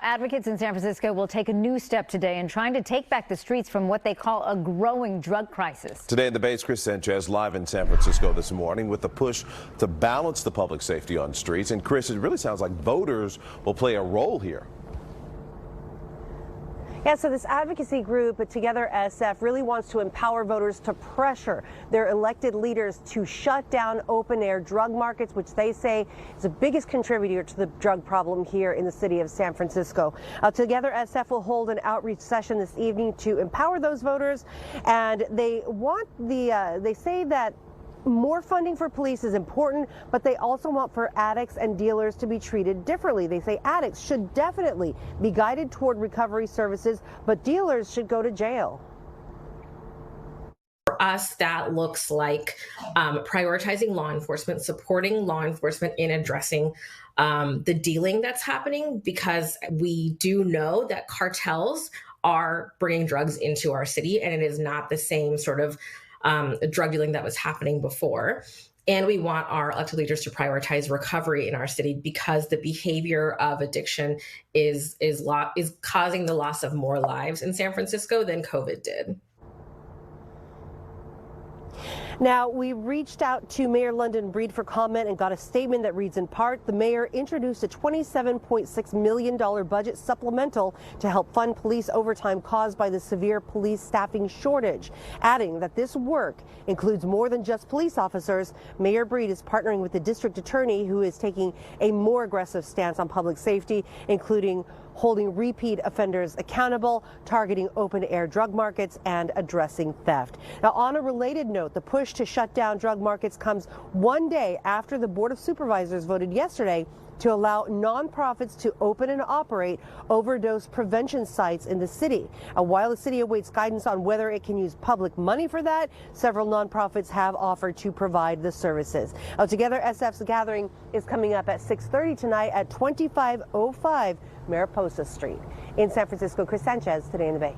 Advocates in San Francisco will take a new step today in trying to take back the streets from what they call a growing drug crisis. Today in the Bay's Kris Sanchez live in San Francisco this morning with the push to balance the public safety on streets. And Kris, it really sounds like voters will play a role here. Yeah, so this advocacy group, Together SF, really wants to empower voters to pressure their elected leaders to shut down open-air drug markets, which they say is the biggest contributor to the drug problem here in the city of San Francisco. Together SF will hold an outreach session this evening to empower those voters, and they say that more funding for police is important, but they also want for addicts and dealers to be treated differently. They say addicts should definitely be guided toward recovery services, but dealers should go to jail. For us, that looks like prioritizing law enforcement, supporting law enforcement in addressing the dealing that's happening, because we do know that cartels are bringing drugs into our city, and it is not the same sort of drug dealing that was happening before. And we want our elected leaders to prioritize recovery in our city, because the behavior of addiction is causing the loss of more lives in San Francisco than COVID did. Now, we reached out to Mayor London Breed for comment and got a statement that reads in part, the mayor introduced a $27.6 million budget supplemental to help fund police overtime caused by the severe police staffing shortage, adding that this work includes more than just police officers. Mayor Breed is partnering with the district attorney, who is taking a more aggressive stance on public safety, including holding repeat offenders accountable, targeting open-air drug markets, and addressing theft. Now, on a related note, the push to shut down drug markets comes one day after the Board of Supervisors voted yesterday to allow nonprofits to open and operate overdose prevention sites in the city. While the city awaits guidance on whether it can use public money for that, several nonprofits have offered to provide the services. Together SF's gathering is coming up at 6:30 tonight at 2505 Mariposa Street. In San Francisco, Kris Sanchez, Today in the Bay.